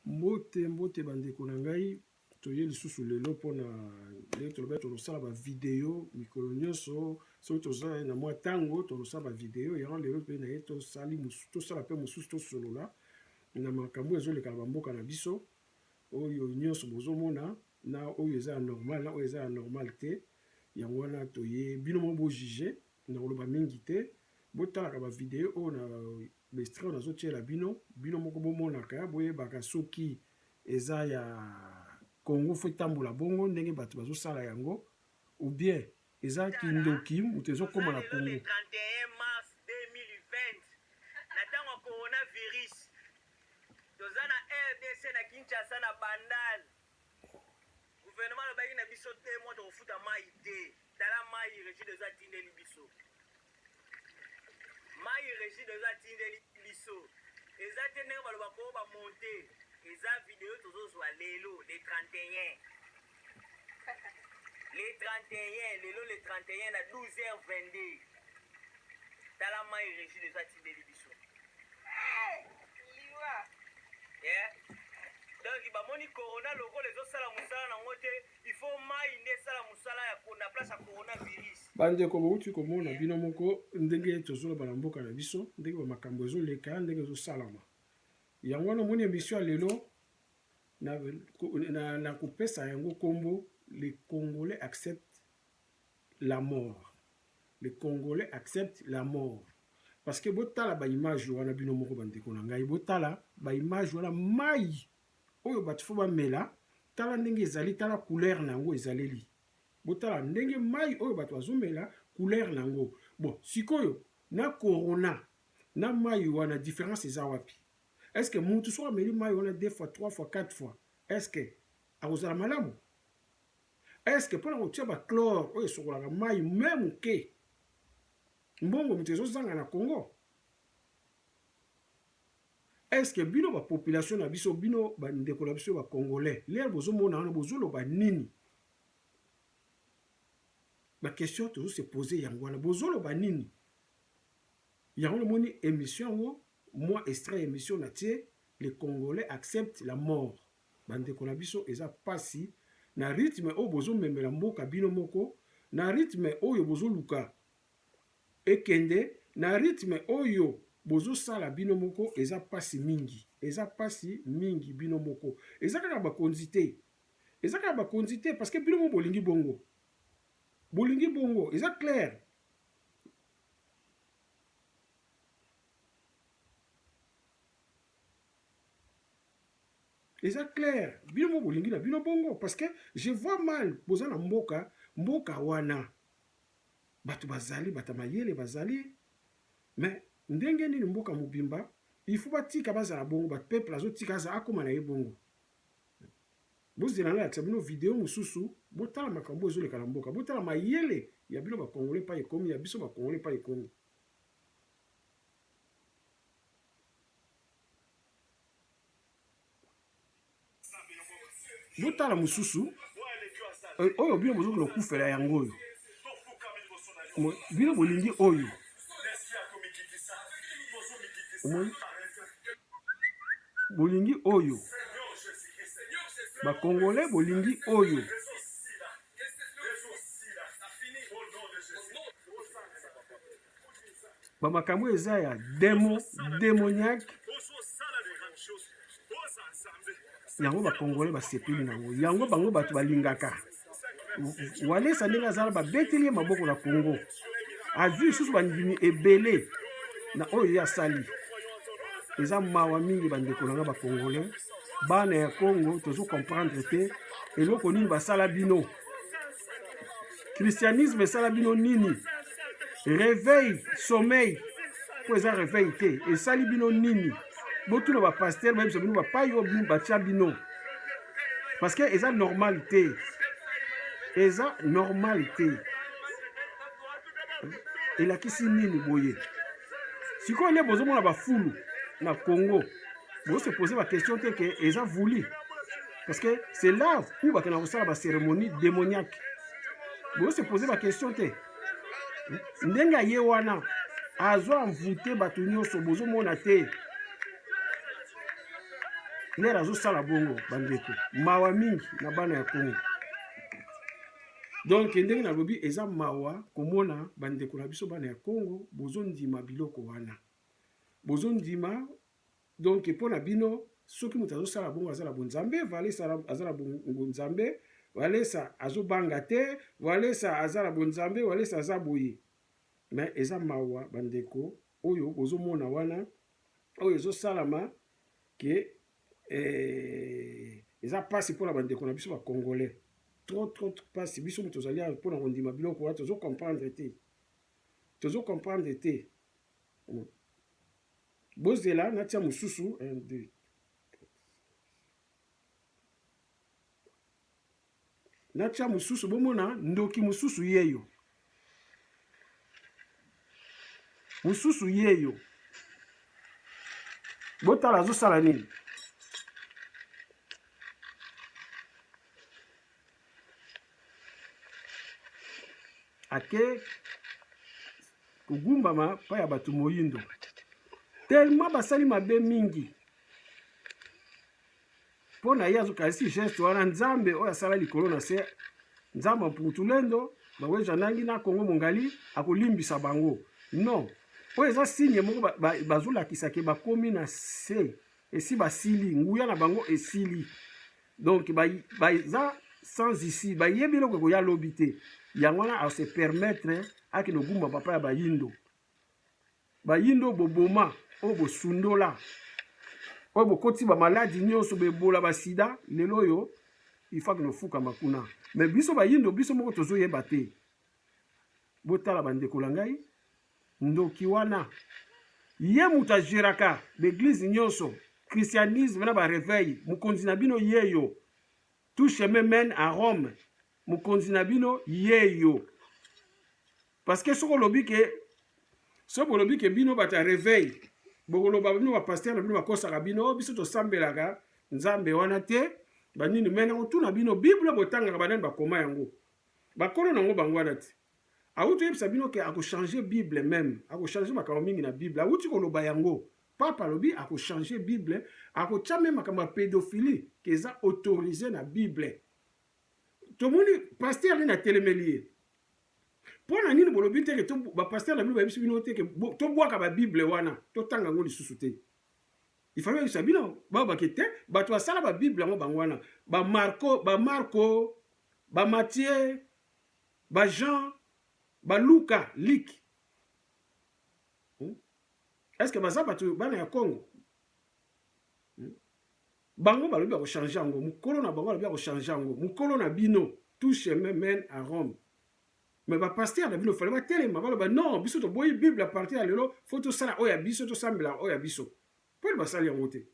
Mbote bandeko na ngai toye lisusu lelo mpona ndenge tolobai tolosala bavideo mikolo nyonso soki toza na mwa ntango tolosala bavideo yango lelo mpe na ye tosala mpe mosusu tosolola na makambo ezoleka na bamboka na biso oyo nyonso bozomona na oyo eza ya normal na oyo eza ya normal te yango wana toye bino mo bojuge na koloba mingi te botalaka bavideo oyo na bestre oyo nazotiela bino moko bomonaka boyebaka soki eza ya Congo fo tambola bongo ndenge bato bazosala yango ou bien eza kindoki moto ezokoma na Congo. Le 31 mars 2020 na ntango ya coronavirus toza na RDC na Kinshasa na bandal gouvernement lobaki na biso te mwa tokofuta mai te tala mai regi dezo atindeli biso mai regi dezo atindeli biso eza te ndenge balobaka oyo bamonte eza video tozozwa lelo le 31 le 31 lelo le 31 na 12h22 tala mai regi dezo atindeli biso liwa yeah. Donc bamoni corona lokola ezosala mosala nango te il faut mai nde esala mosala na place ya coronavirus bandeko bauti komona bino moko ndenge tozoloba na mboka na biso ndenge bamakambo ezoleka ndenge ezosalama yango wana omoni émission ya lelo na kopesa yango kombo les Congolais acceptent la mort. Les Congolais acceptent la mort. Parce que botala ba image wana bino moko bandeko na ngai botala ba image wana mai oyo bato fo bamela tala ndenge ezali tala couleur nango ezaleli botala ndenge mai oyo bato bazomela couleur nango bon sikoyo na corona na mai wana différence eza wapi est-ce que mutu so ameli mai wana 2 fois 3 fois 4 fois est-ce que akozala malamu est-ce que mpona kotia bachlore oyo esokolaka mai meme ke mbongo moto ezozanga na Congo est-ce que bino ba population na biso bino bandeko na biso ba Congolais lelo bozomona wana bozoloba nini ba question toujours se poser yango wana bozoloba nini yango moni émission yango moi extrait émission na tie les Congolais acceptent la mort bandeko na biso eza pasi na rythme oyo bozomemela mboka bino moko na rythme oyo bozoluka ekende na rythme oyo bozosala bino moko eza pasi mingi bino moko eza kaka bakonzi te parce que bino moko bolingi bongo eza clair bino moko bolingi na bino bongo parce que je vois mal boza na mboka wana bato bazali bata mayele bazali mais ndenge nini mboka mobimba il faut batika bazala bongo ba peuple azotika aza akoma na ye bongo bozela na yakisa bino video mosusu botala makambo ezoleka na mboka botala mayele ya bino bakongole pa ekomi ya biso bakongole pa ekomi botala mosusu oyo bino bozokona kufela yango oyo bino bolingi oyo bolingi oyo bakongole bolingi oyo bamakambo eza ya démoniaque yango bakongole basepeli nango yango bango bato balingaka walesa ndenge azala babeteli ye maboko na Congo azwi lisusu bandimi ebele na oyo ye asali eza mawa mingi bandeko nanga bakongole bana ya Congo tozo comprendre te eloko nini basala bino christianisme esala bino nini réveil sommeil po eza réveil te esali bino nini botuna bapaster bayebisa bino bapai oyo bino batia bino parce que eza normal te elakisi nini boye sikoyo nde bozomona bafulu na Congo bose poser ba question te ke eza voulu parce que c'est là où bakena kosala ba cérémonie démoniaque bose poser ba question te ndenga ye wana azo envoûter bato nyonso bozomona te ndenge azosala bongo bandeko mawa mingi na bana ya Congo. Donc ndenge nalobi eza mawa komona bandeko na biso bana ya Congo bozondima biloko wana bozondima. Donc mpona bino soki moto azosala bongo azala bonzambe valesa azala bonzambe valesa azobanga te valesa azala bonzambe valesa aza boye. Mais eza mawa bandeko oyo bozomona wana oyo ezosalama ke eza pasi mpona bandeko na biso bacongolais trop pasi biso moto tozali mpona kondima biloko wana tozocomprendre te bozela natia mosusu 1 2 natia mosusu bomona ndoki mosusu yeyo botala azosala nini. Ake kugumbama pa ya bato moyindo tellement basali mabe mingi mpona ye azokalisi geste wana nzambe oyo asala likolo na se nzambe mputulendo baweja nangi na Kongo mongali akolimbisa bango non oyo eza signe moko bazolakisa ke bakomi na se esi basili nguya na bango esili. Donc baza sans ici bayebi eloko ekoya lobi te yango wana ase permettre akende ogumba papa ya bayindo boboma oyo bosundola oyo bokoti bamaladi nyonso bebola basida lelo oyo ifaki nofukama kuna. Mais biso bayindo biso moko tozoyeba te. Botala bandeko na ngai ndoki wana ye moto ageraka l'église nyonso christianisme na bareveil mokonzi na bino yeyo tout chemin mène à Rome mokonzi na bino yeyo. Parce que soko lobi ke bino bata réveil bokoloba bino bapaster na bino bakosaka bino biso tosambelaka nzambe wana te banini mena otuna bino bible botangaka banani bakoma yango bakolo nango bango wana te. Auti yebisa bino ke akochange bible même akochange makambo mingi na bible auti koloba yango papa lobi akochange bible akotya me makambo ya pédophilie ke eza autorisé na bible. Tomoni paster ali na telemeli ye mpona nini bolobi te ke bapaster na bino bayebisi bino te ke tobwaka babible wana totanga yango lisusu te. ifali bayebisa bino babake te bato basala babible yango bango wana bamarko bamatthieu bajean baluka lik est-ce que baza bato bana ya Congo bango balobi bakochange yango mokolo na bango balobi bakochange yango mokolo na bino tout chemin mène à Rome. Mais bapaster na bino fale batelema baloba non biso toboyi bible a partir ya lelo fo tosala oyo ya biso tosambela oyo ya biso mponi basali yango te.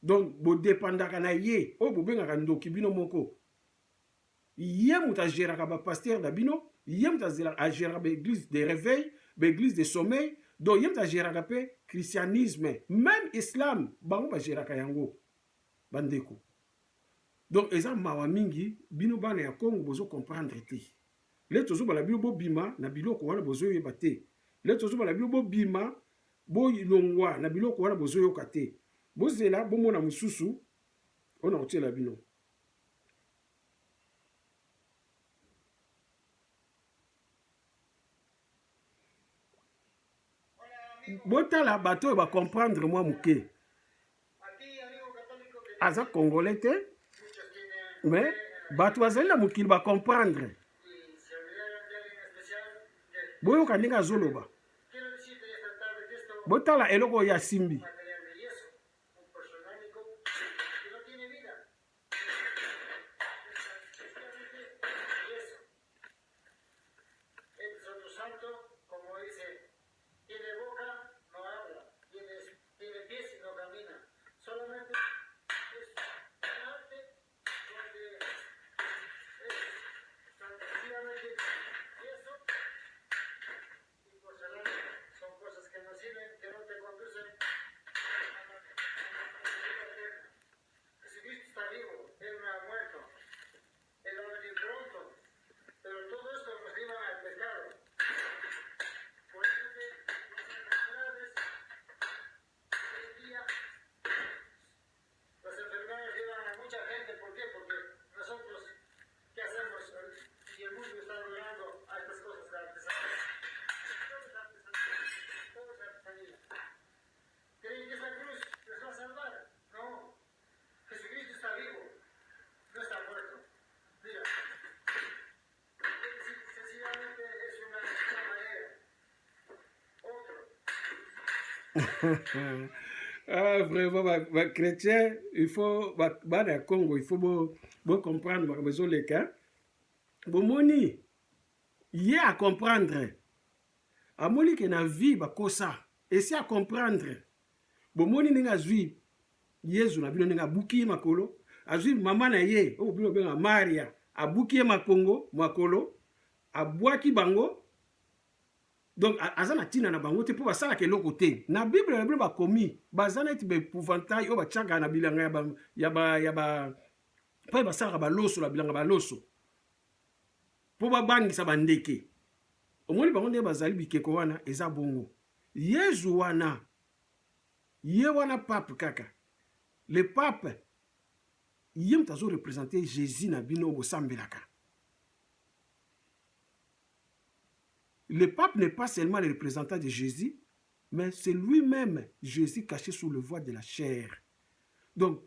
Donc bodepandaka na ye oyo bobengaka ndoki bino moko ye moto ageraka bapaster na bino ye moto ageraka baéglise de réveil baéglise de sommeil. Donc ye moto ageraka mpe christianisme même islam bango bageraka yango bandeko. Donc eza mawa mingi bino bana ya Congo bozo comprendre te. Le tozobala bino bobima na biloko wana bozoyeba te. Le tozobala bino bobima boilongwa na biloko wana bozoyoka te. Bozela bomona mosusu ona kotiela bino. Botala bato oyo bacomprendre mwa moke aza congolais te mais bato bazali na mokili bacomprendre boyoka ndenge azoloba. Botala eloko ya simbi Ah, vraiment, les chrétiens, il faut, le Congo, il faut comprendre, les cas. Bomoni, il y a à comprendre. Amoni que na vie, bakosa, et c'est à comprendre. Bomoni n'enga zui, Yezu na bino n'enga buki makolo, azui mama na ye, oh bino benga Maria, a buki makongo, makolo, a boaki bango. Donc azana tina na bango te po basala ke loko te na bible na bino bakomi bazana eti bepouvantail oyo batiaka na bilanga ya ba pa basalaka baloso na bilanga baloso po babangisa bandeke omoni bango nde bazali bikeko wana eza bongo yezu wana ye wana pape kaka le pape ye moto azorepresente jésus na bino bosambelaka. Le pape n'est pas seulement le représentant de Jésus, mais c'est lui-même Jésus caché sous le voile de la chair. Donc,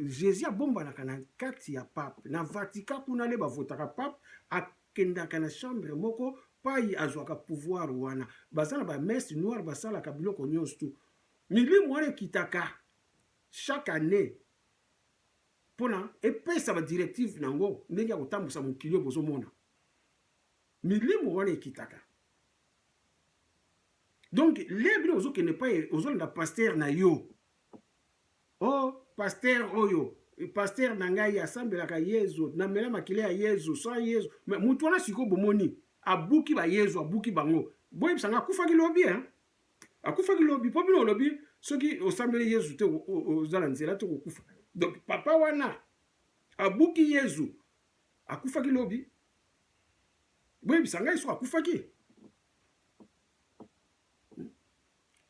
Jésus a bombanaka na kati ya pape. Na Vatican, kuna le bavotaka pape, akendaka na chambre moko, pai azwaka pouvoir wana. Basala ba messe noire, basala ka biloko nyonso tu. Milimo wana kitaka chaque année. Pona epesa ba directive nango, ndenge ya kotambusa mokili bozomona. Milimo wana ekitaka. Donc, les bino ozo kene pa ozo na pasteur na yo. Oh, pasteur oyo, pasteur na ngai asambelaka Yezu, na mela makile ya Yezu, so Yezu. Mais mutu wana siko bomoni, abuki ba Yezu, abuki bango. Boy bisanga akufaki lobi hein. Akufaki lobi, po bino lobi, soki osambele Yezu te ozala nzela te kokufa. Donc papa wana abuki Yezu, akufaki lobi. Boy bisanga iso akufaki.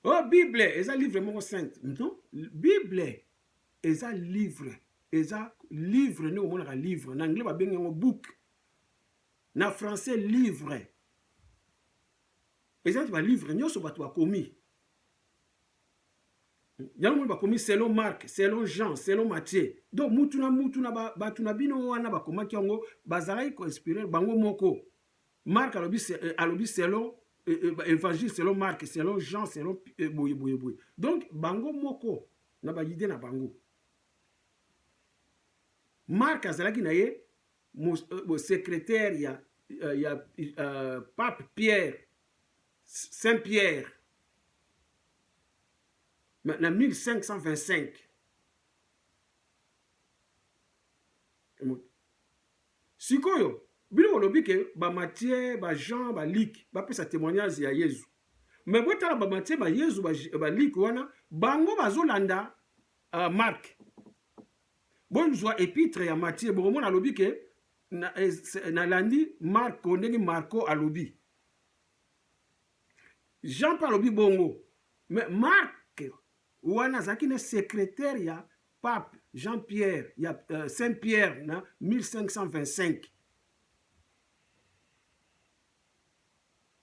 Oh, Bible, eza livre moko sainte. Non, Bible, eza livre ne omonaka livre. Na anglais babengi yango book. Na français livre. Eza ba livre nyonso bato bakomi. Yango mo bakomi selon Marc, selon Jean, selon Matthieu. Donc mutu na batu na bino wana bakomaki yango bazalaki ko inspirer bango moko. Marc alobi selon évangile selon Marc, selon Jean, selon boye. Donc, bango moko, na ba idée na bango. Marc azalaki na ye, secrétaire ya Pape Pierre, Saint Pierre, na 1525. Sikoyo, bino olobi ke ba Matthieu, ba Jean, ba Luc, ba pesa témoignage ya Yezu. Mais botala ba Matthieu, ba Yezu, ba Luc wana, bango bazolanda Marc. Bonjour épître ya Matthieu, bon mona alobi ke na landi Marc ndenge Marco alobi. Jean Paul alobi bongo. Mais Marc wana zaki ne secrétaire ya Pape Jean-Pierre, ya Saint-Pierre na 1525.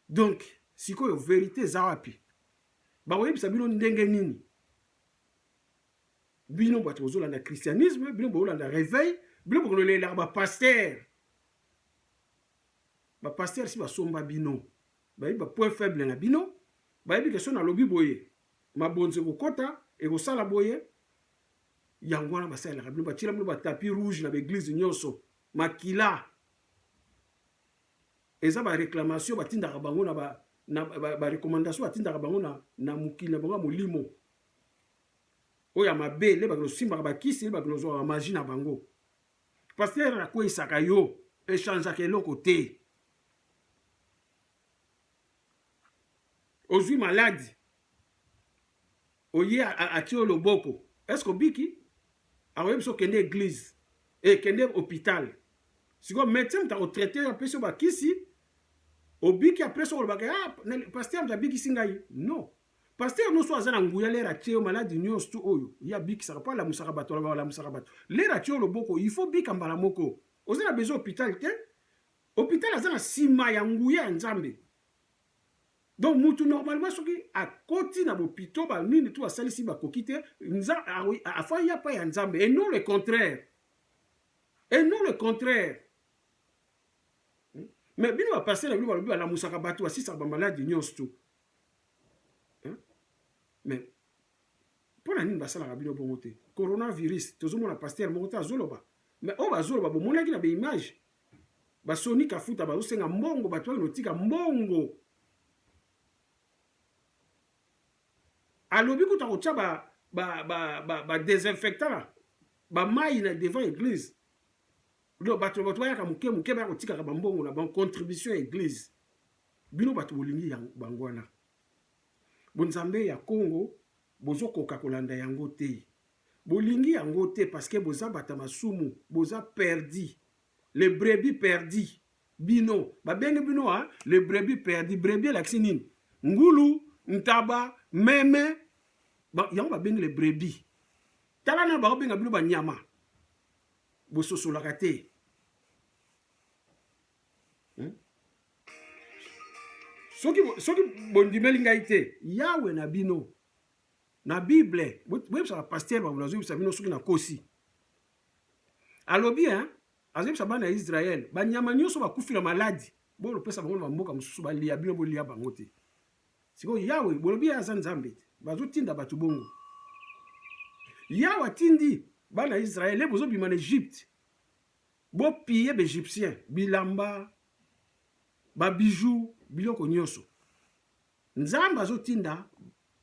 Donc, sikoyo vérité za wapi? Ba oyebisa bino ndenge nini? Bino bato ozolanda christianisme, bino bozolanda réveil, bino bokolela ba pasteur. Ba pasteur si basomba bino. Ba yiba point faible na bino, ba yibi keso na lobi boye. Mabonze kokota e kosala boye. Yango wana basala bino batila bino ba tapis rouge na l'église nyonso. Makila. Eza ba réclamation batindaka bango na ba recommandation batindaka bango na mukili na bango molimo. Oya mabe le bakolo simba ba kisi le bakolo zo magie na bango. Pasteur na ko isaka yo échange ke loko te. Ozui malade. Oye a tio loboko. Est-ce que biki a oye so kende église et kende hôpital. Si go médecin ta retraité a peso ba kisi obiki après so ba ah pasteur ta biki singai. Non. Pasteur no so azana nguya le ratio malade nyos tu oyo. Ya biki ça pas la musaka bato la musaka bato. Le ratio loboko il faut bika mbala moko. Ozana besoin hôpital te. Hôpital azana sima ya nguya nzambe. Donc mutu normalement soki a koti na bopito ba nini tu asalisi ba kokite nza a fa ya pa ya nzambe et non le contraire. Et non le contraire. Mais bino va passer la bino ba musaka bato asisa ba malade nyos tu. mais mpona nini basalaka bino bongo te coronavirus tozomona paster moko te azoloba mais oyo bazoloba bomonaki na baimage basoni kafuta bazosenga mbongo bato oyo notika mbongo alobi kuta kotya badesinfectant bamai na devant église lo bato bayaka moke baya kotikaka bambongo na bacontribution ya église bino bato bolingi bango wana bonzambe ya Congo bozokoka kolanda yango te bolingi yango te parce que boza bata masumu boza perdi le brebis perdi bino babenge bino le brebis perdi brebis elakisi nini ngulu ntaba meme yango babenge le brebis tala na bakobenga bino banyama bososolaka te soki bondimeli ngai te yawe na bino na bible boyebisaka paster babola azoyebisa bino soki na kosi alobi azoyebisa bana ya israele banyama nyonso bakufi na maladi bolopesa bango na bamboka mosusu balia bino bolia bango te sikoyo yawe bolobi ye aza nzambe te bazotinda bato bongo yawe atindi bana ya israele bozobima na egypte bopie baegyptien bilamba babiju biloko nyonso nzambe azotinda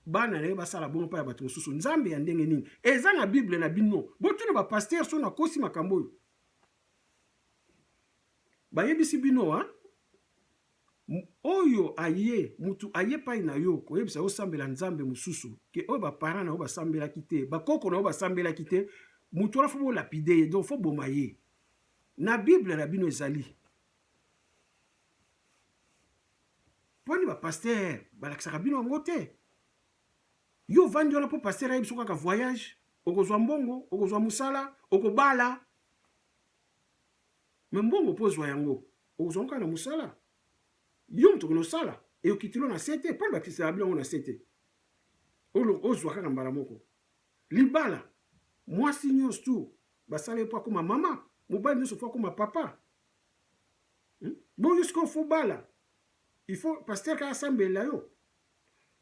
bana na ye basala bongo mpa ya bato mosusu nzambe ya ndenge nini eza na bible na bino botuna bapaster so na kosi makambo oyo bayebisi bino oyo aye mutu aye pai na yo koyebisa osambela nzambe mosusu ke oyo baparent na yo basambelaki te bakoko na yo basambelaki te mutu wana fo bolapide ye donc fo boma ye na bible na bino ezali poni bapaster balakisaka bino yango te yo vandi wana mpo paster ayebi so kaka voyage okozwa mbongo okozwa mosala okobala me mbongo mpo ozwa yango okozwa kaka na mosala yo moto konosala eyokitilo na se te mpona bakisaka bino yango na se te ozwa kaka mbala moko libala mwasi nyonso tu basala mpo akoma mama mobali nyonso fo akoma papa bongo sikoyo fo bala il faut paster kaka asambela yo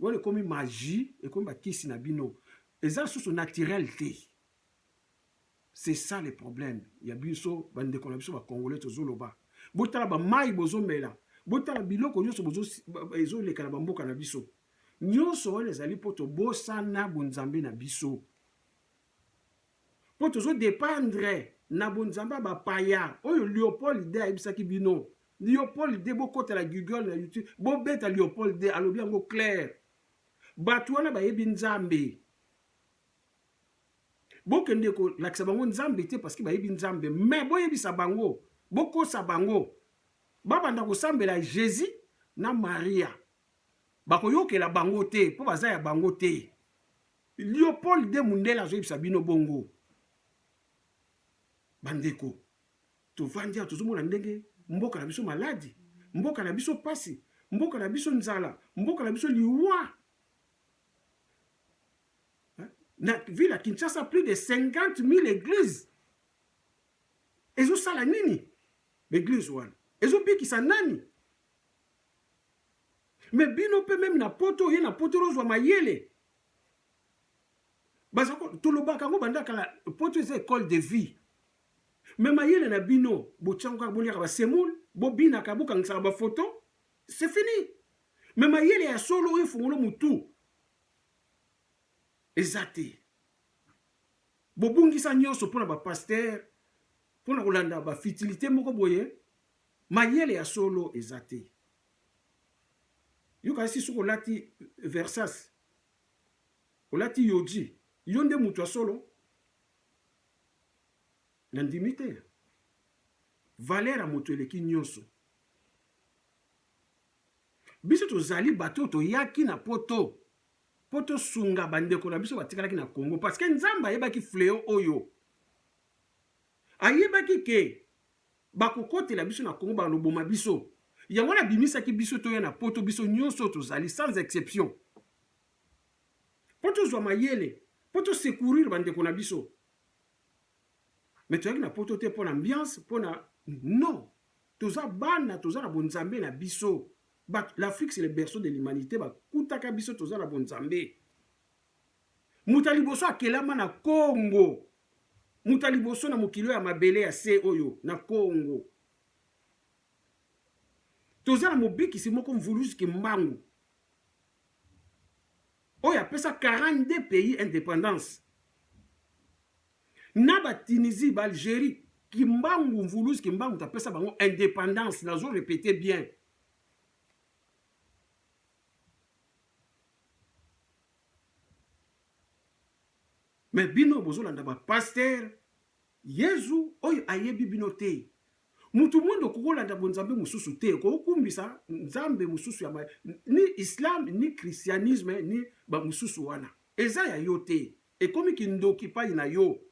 wana ekomi magie ekomi bakisi na bino eza lisusu naturel te c'est ça le problème ya biso bandeko na biso bakongolais tozoloba botala bamai bozomela botala biloko nyonso ezoleka na bamboka na biso nyonso wana ezali mpo tobosana bonzambe na biso mpo tozodépendre na bonzambe ya bapaya oyo Léopold de ayebisaki bino Léopold de bokotela Google na YouTube bobeta Léopold de alobi yango clair bato wana bayebi nzambe bokende kolakisa bango nzambe te parce que bayebi nzambe mais boyebisa bango bokosa bango babanda kosambela Jésus na Maria bakoyokela bango te mpo baza ya bango te Léopold de Mundela azoyebisa bino bongo bandeko tovandi awa tozomona ndenge mboka na biso maladi mboka na biso pasi mboka na biso nzala mboka na biso liwa na ville ya Kinshasa plus de 50 000 églises ezosala nini l'église wana ezobikisa nani me bino mpe meme na poto ye na poto rozwa mayele tolobaka yango bandakala poto eza école de vie me mayele na bino botyango kaka boliaka basemoule bobinaka bokangisaka bafoto c'est fini me mayele ya solo oyo efungolo mutu eza te bobungisa nyonso mpona bapaster mpona kolanda bafitilité moko boye mayele ya solo eza te yoka si soki olati versas olati yoji yo nde mutu ya solo na ndimi te valeur ya moto eleki nyonso biso tozali bato toyaki na poto po tosunga bandeko na biso batikalaki na Congo parce que nzambe ayebaki fléau oyo ayebaki ke bakokotela biso na Congo baloboma biso yango wana abimisaki biso toya na poto biso nyonso tozali sans exception po tozwa mayele po tosecourir bandeko na biso mais toyaki na poto te mpona ambiance mpona non toza bana toza na bonzambe na biso l'Afrique c'est le berceau de l'humanité bakutaka biso toza na bonzambe muta liboso akelama na Congo, muta liboso na mokili ya mabele ya se oyo na Congo. Toza na mobikisi moko Mvuluzi Kimbangu oyo apesa 42 pays indépendance. Na ba Tunisie, ba Algérie, Kimbangu, Mvuluzi Kimbangu tapesa bango indépendance. Nazo répéter bien. Mais bino bozolanda ba pasteur Yezu oyo ayebi bino te. Mutu mwendo kukolanda bonzambe mususu te. Ko okumbisa nzambe mususu ya ni islam ni christianisme ni ba mususu wana. Eza ya yo te. Ekomi kindoki pa na yo.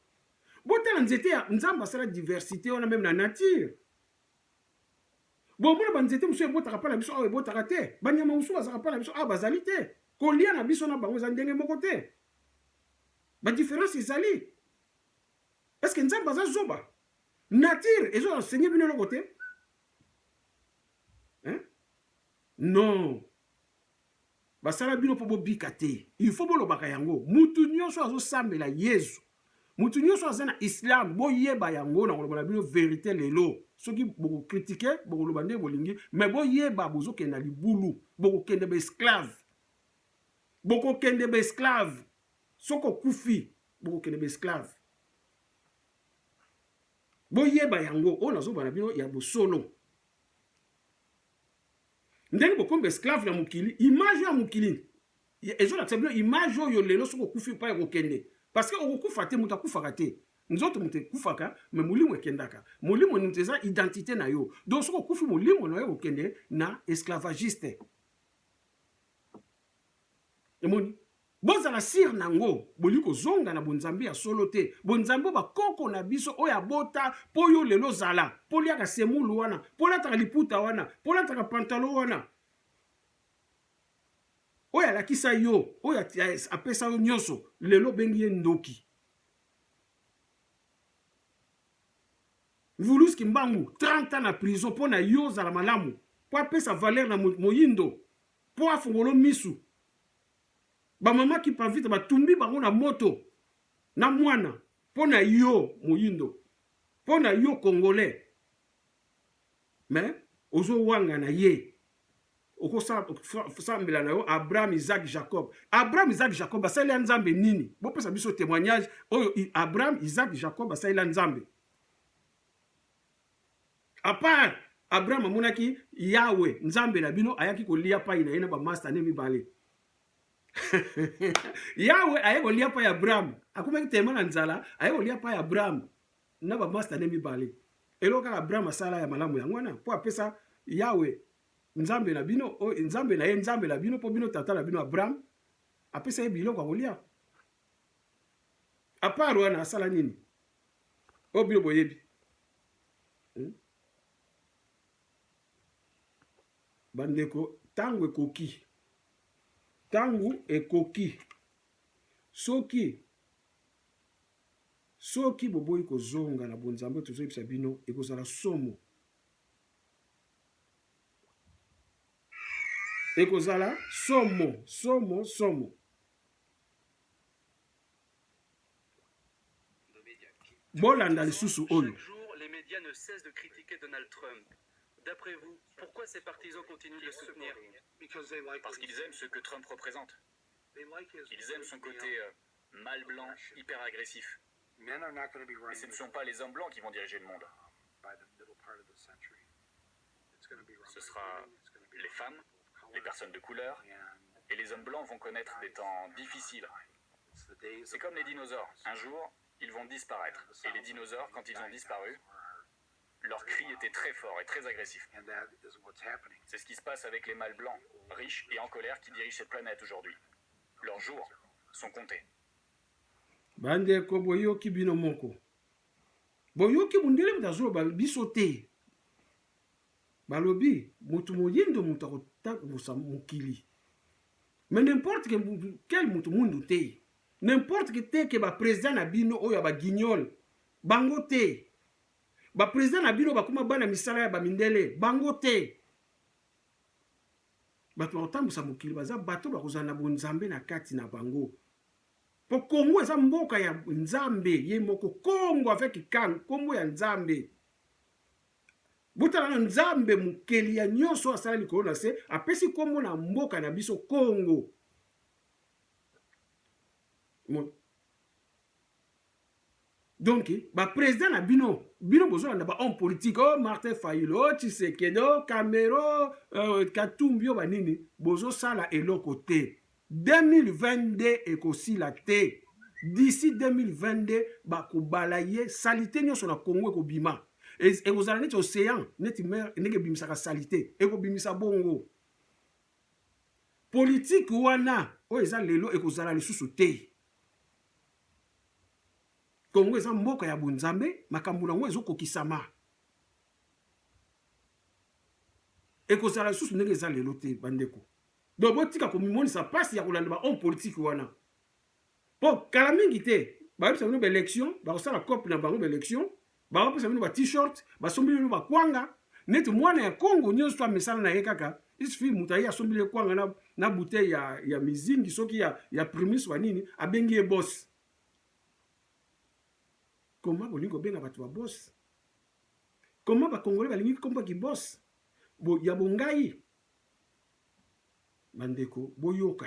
Botala nzete ya nzamba asala diversité wana même na nature. Bon mona banzete musu ebotaka pa na biso awa ebotaka te. Banyama musu bazaka pa na biso awa bazali te. Kolia na biso na bango za ndenge moko te. Ba différence ezali. Est-ce que nzamba za zoba? Nature ezo enseigner bino loko te? Hein? Non. Basala bino po bobika te. Il faut bolobaka yango. Mutu nyonso azo sambela Yesu. Mutu nyonso azana islam boyeba yango na koloba bino vérité lelo. Soki boko critiquer boko loba nde bolingi, mais boyeba bozo kenda libulu, boko kende be esclave. Boko kende be esclave. Soko kufi boko kende be esclave. Boyeba yango o nazo bana bino ya bosolo. Ndeni bokombe esclave na mukili, image ya mukili. Ezo la tsabino image yo lelo soko kufi pa ya kende. Parce que okufa te muta kufaka te. Nzoto mute kufaka me mulimo ekendaka. Mulimo nuteza identité na yo. Donc soko kufi mulimo na yo okende na esclavagiste. Emoni boza la sir nango boliko zonga na bonzambe ya solo te. Bonzambe ba koko na biso oya bota po yo lelo zala. Po liaka semulu wana, po lataka liputa wana, po lataka pantalon wana. Oya lakisa yo, oya apesa yo nyonso, lelo bengi ye ndoki. Mvuluzi Kimbangu 30 ans na prison po na yo zala malamu, po apesa valeur na moyindo, po afungolo misu. Ba mama ki pa vite batumbi bango na moto na mwana po na yo moyindo, po na yo congolais. Mais ozo wanga na ye. Oko sambela na yo Abraham, Isaac, Jacob. Abraham, Isaac, Jacob basali ya nzambe nini? Bo pesa biso témoignage oyo Abraham, Isaac, Jacob basali ya nzambe. À part Abraham amonaki Yahweh nzambe na bino ayaki kolia pa ina yena ba master ne mibale. Yahweh ayeko lia pa ya Abraham. Akumaki tema na nzala ayeko lia pa ya Abraham na ba master ne mibale. Eloka Abraham asala ya malamu yango wana po apesa Yahweh nzambe na bino o nzambe na ye nzambe na bino po bino tata na bino Abraham apesa ye biloko akolia. Apart wana asala nini? O bino boyebi. Bandeko tangu ekoki. Tangu ekoki. Soki boboyi kozonga na bonzambe tozoyebisa bino ekozala somo. Ekozala somo. Bolanda lisusu oyo. Chaque jour, les médias ne cessent de critiquer Donald Trump. D'après vous, pourquoi ces partisans continuent de le soutenir? Parce qu'ils aiment ce que Trump représente. Ils aiment son côté mâle blanc, hyper agressif. Mais ce ne sont pas les hommes blancs qui vont diriger le monde. Ce sera les femmes, les personnes de couleur, et les hommes blancs vont connaître des temps difficiles. C'est comme les dinosaures. Un jour, ils vont disparaître. Et les dinosaures, quand ils ont disparu, leur cri était très fort et très agressif. C'est ce qui se passe avec les mâles blancs, riches et en colère, qui dirigent cette planète aujourd'hui. Leurs jours sont comptés. Bandeko boyoki bino moko. Boyoki mundele mutazo biso te. Balobi mutu moyindo mutu akotaka mokili. Mais n'importe quel mutu mundu te. N'importe que ba président na bino oyo ba guignol bango te. Ba président na bino bakoma bana misala ya ba mindele bango te. Bato bakotambusa mokili baza bato bakozala na bonzambe na kati na bango. Po Congo eza mboka ya Nzambe ye moko Congo avec kan Congo ya Nzambe. Botala na Nzambe mukeli ya nyonso asala likolo na se apesi Congo na mboka na biso Congo. Donc, ba président na bino bozo na ba homme politique, oh Martin Fayulu, oh Tshisekedi, oh Camero, Katumbi, ba nini, bozo sala eloko te. 2022 ekosila te. D'ici 2022 ba ko balaye salite nyonso na Congo ko bima. Et vous allez net océan, net mer, nege bimisa ka salite, eko bimisa bongo. Politique wana, o eza lelo ekozala lisusu te. Congo eza mboka ya bunzambe, makambo nango ezokokisama. Ekozala lisusu ndenge eza lelo te bandeko. Donc botika komimonisa pasi ya kolanda ba homme politique wana. Po kala mingi te, ba yebisa bino ba élection, ba kosala cop na bango ba élection, ba kopesa bino ba t-shirt, ba sombili bino ba kwanga, neti mwana ya Congo nyonso a misala na ye kaka. Isufi mutayi asombili kwanga na bouteille ya mizingi soki ya primus wa nini, abengi e boss. Comment vous avez bien abattu boss? Comment va Congolais va limite comme qui boss? Bo ya bongai. Bandeko boyoka.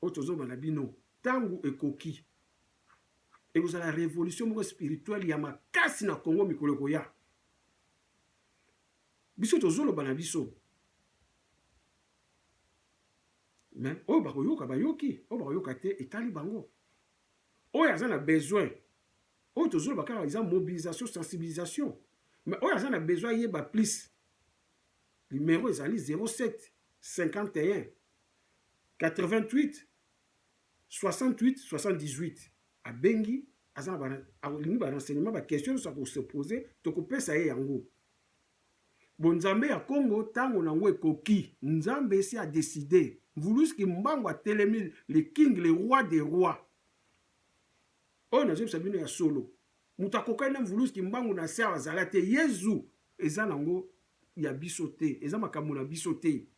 Otozo manabino tangu ekoki. Et vous avez la révolution spirituelle ya makasi na Congo mikolo koya. Biso tozo lo banabiso. Mais o ba koyoka bayoki, o ba koyoka te etali bango. O ya zana besoin. Oh, toujours, il y a mobilisation, sensibilisation. Mais oh, il y a besoin de plus. Le numéro est 07 51 88 68 78. À Bengi, à renseignement, à question pour se poser, tu peux ça y yango. Bon, Nzambe à Congo, tango nango ekoki. Nzambe ici a décidé. Voulus qui mbango a télémil, le king, le roi des rois. Oh, na jeune sabino ya solo. Mutakoka na mvulus ki mbangu na ser azalate Yezu eza nango ya bisote, eza makambo na bisote.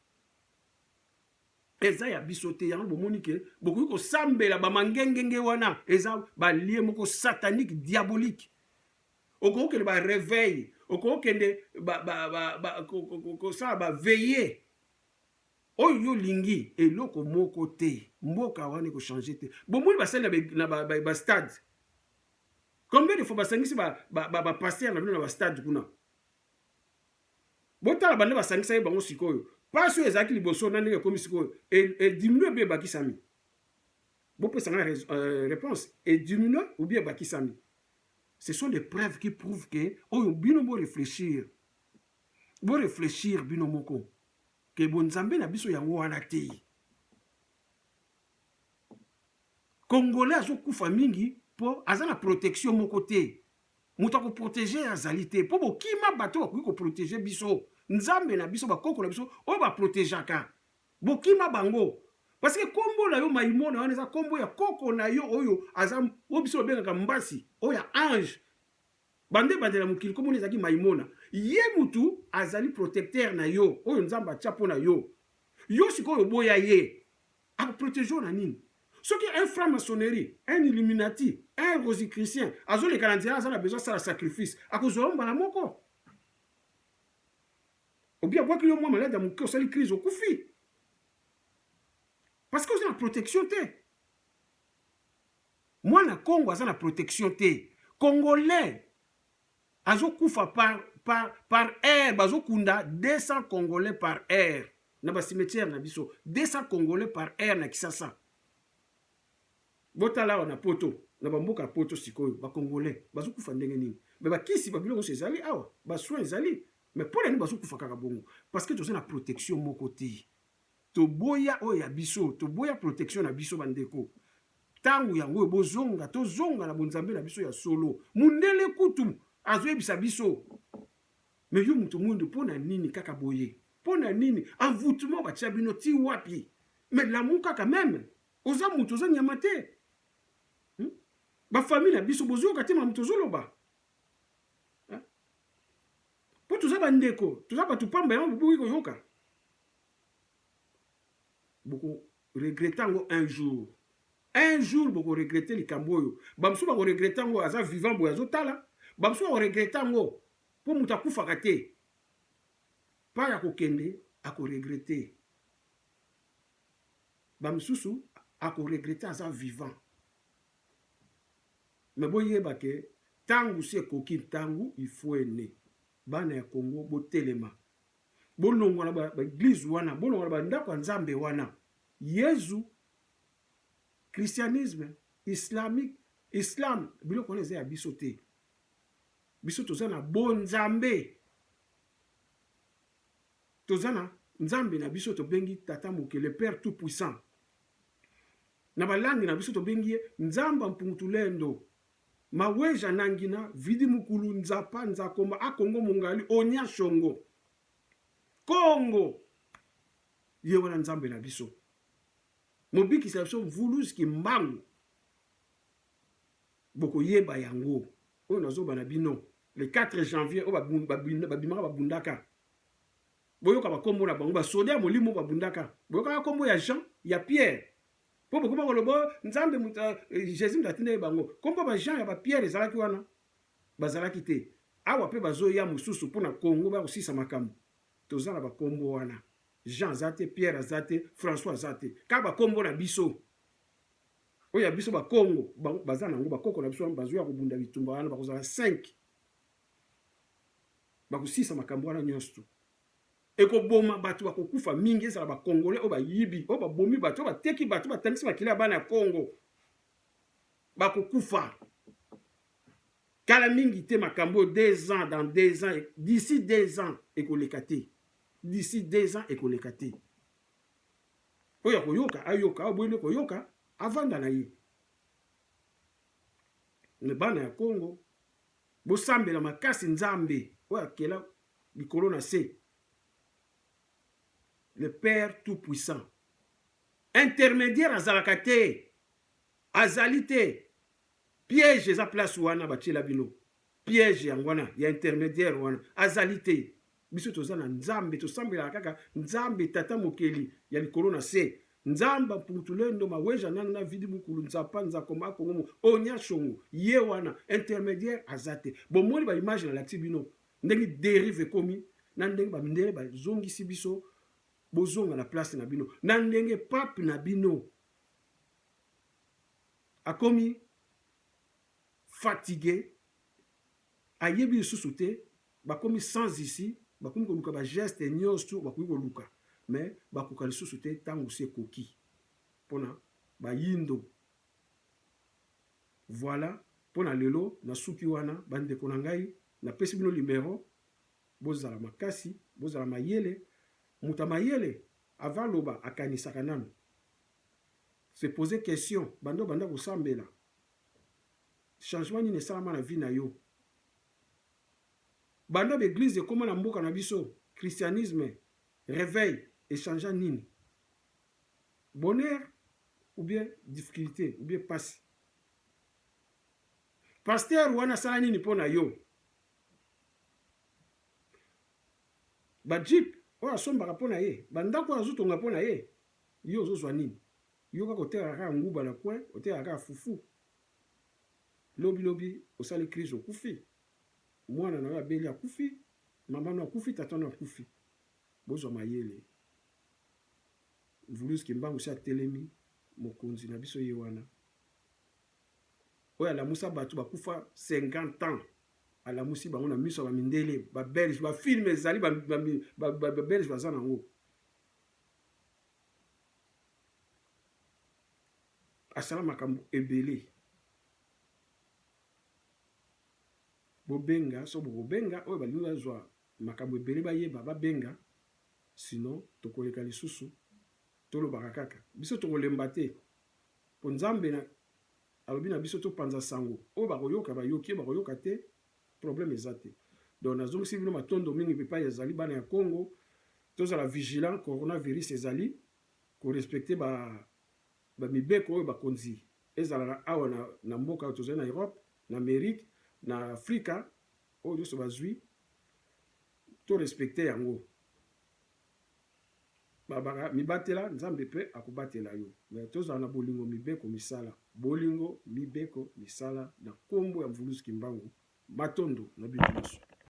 Eza ya bisote yango bomoni ke bokoki ko sambela ba mangengenge wana, eza ba lié moko satanique diabolique. Okoki ba réveil, okoki ko sa ba veiller. Oyo lingi eloko moko te, mboka wana ko changer te. Bomoni ba sala ba stade. Combien de fois basangisi ba passer na ba stade kuna? Botala bande basangisa ye bango sikoyo. Paso ezaki liboso na ndenge komi sikoyo et diminuer be bakisami. Bo pe sanga réponse et diminuer ou bien bakisami. Ce sont des preuves qui prouvent que oyo bino bo réfléchir. Bo réfléchir bino moko. Que bonzambe na biso yango wana te. Congolais azokufa mingi po azana protection moko te. Muta ko protéger azalité po bo kima bato ko protéger biso. Nzambe na biso bakoko na biso o ba protégeaka. Bo kima bango. Parce que kombo na yo maimona wana eza kombo ya koko na yo oyo azam o biso bengaka mbasi o ya ange. Bande la mukili kombo ezaki maimona. Ye mutu azali protecteur na yo oyo nzamba chapo na yo. Yo sikoyo boya ye. A protéger na nini? Ce qui est un franc-maçonnerie, un Illuminati, un rosicrucien, azo les Canadiens, a besoin de sacrifice. À cause de la moko. Ou bien, voir que le moi malade dans mon cœur, c'est une crise au koufi. Parce que c'est la protection te. Moi, na Congo, c'est la protection te. Congolais, azo koufa par air, azo kunda 200 Congolais par air. Na ba cimetière na biso, 200 Congolais par air na Kisasa. Botala wana poto na bamboka poto sikoyo ba congolais bazukufa ndenge nini mais ba kisi ba biloko ezali awa ba soin ezali mais pour les bazukufa kaka bongo parce que toza na protection moko te to boya oya biso to boya protection na biso bandeko tangu yango bozonga to zonga na bonzambe na biso ya solo mundele kutu azoyebisa biso mais yo mutu mundu pona nini kaka boye pona nini envoûtement ba tia bino ti wapi mais l'amour kaka même oza mutu oza nyamate. Ba famille na biso bozo katima mutozo loba. Po tuza bandeko, tuza ba tupamba ya bubu ko yoka. Beaucoup regrettant un jour Un jour boko regretter likambo oyo bamsu bako regretter ngo aza vivant boya azotala bamsu bako regretter ngo po mutu akufaka te pa ya kokende ako regretter bamsusu ako regretter aza vivant mais boyeba ke tangu si ekoki ntangu il faut ene bana ya Congo botelema bolongwa na baeglise wana bolongwa na bandako ya Nzambe wana Yezu christianisme islam biloko wana eza ya biso te biso toza na bonzambe toza na Nzambe na biso tobengi tata moke le père tout puissant na balangi na biso tobengi ye Nzamba mpungutulendo maweja nangina vidi mukulu nzapa nzakomba akongo mongali onya shongo Kongo ye wana Nzambe na biso mobikisa biso mvuluski mbangu boko yeba yango oyo nazoba na bino le 4 janvier o babimaka babundaka boyoka bakombo na bango basoda ya molimo babundaka boyoka kombo ya Jean ya Pierre po bokoma kolobo Nzambe muta Jésus mutatina bango kombo ba Jean ya ba Pierre ezalaki wana bazalaki te awa pe bazoya mususu pona Kongo ba kosisa makambo tozala bakombo wana Jean azate Pierre azate François azate ka bakombo na biso oya biso bakongo bazana ngo bakoko na biso bazoya kobunda bitumba wana bakozala 5 bakosisa makambo wana nyonso ekoboma bato bakokufa mingi ezala bakongole o bayibi o babomi bato bateki bato batangisi makila bana ya Kongo bakokufa kala mingi te makambo 2 ans dans 2 ans d'ici 2 ans ekoleka te d'ici 2 ans ekoleka te oya koyoka ayoka aboyine koyoka avanda na ye ne bana ya Kongo bosambela makasi Nzambe oya kela likolo na se le Père Tout-Puissant. Intermédiaire azalaka te. Azali te. Piège eza place wana batiela bino. Piège yangwana ya intermédiaire wana. Azali te. Biso toza na Nzambe tosambela kaka Nzambe tata mokeli ya likolo na se. Nzamba mputulendo maweja nanga vidi mukulu nzapa nzakoma kongo onya shongo ye wana intermédiaire azate. Bomoni ba image na lati bino. Ndenge dérive komi na ndenge ba mindele ba zongisi biso bozonga na place na bino na ndenge pape na bino akomi fatigué ayebi lisusu te bakomi sans ici bakomi koluka ba geste nyonso bakomi koluka mais bakoka lisusu te tangu se koki pona bayindo voilà pona lelo na suki wana bandeko na ngai na pesi bino numéro bozala makasi bozala mayele muta mayele avant loba akanisaka nanu se poser question bando banda kosambela changement nini esalama na vie na yo bando l'église ekoma na mboka na biso christianisme réveil échangeant nini bonheur ou bien difficulté ou bien passe pasteur wana sala nini pona yo ba jeep oyo asombaka mpo na ye bandako oyo azotonga mpo na ye yo ozozwa nini yo kaka otekaka kaka nguba na coin otekaka kaka fufu lobilobi osali crise okufi mwana na yo abeli akufi mama no akufi tata no akufi bozwa mayele mvuluski mbangu si atelemi mokonzi na biso ye wana oyo alamusa bato bakufa 50 ans alamusi bango na miso ya bamindele babelge bafilme ezali babelge baza nango asala makambo ebele bobenga so bobenga oyo balingi bazwa makambo ebele bayeba babenga sinon tokoleka lisusu tolobaka kaka biso tokolemba te po Nzambe na alobi na biso topanza sango oyo bakoyoka bayoki bakoyoka te problème ezate donc nazongisi bino matondo mingi pepa ezali bana ya Congo tozala vigilant coronavirus ezali korespecte bamibeko oyo bakonzi ezala awa na mboka oyo tozali na Europe na Amérique na Afrika oyo nyonso bazwi to respecte yango babaka mibatela nzambe pe akubatela yo mais tozala na bolingo mibeko misala bolingo mibeko misala na kombo ya Mvuluzi Kimbangu matondo na bino nyonso.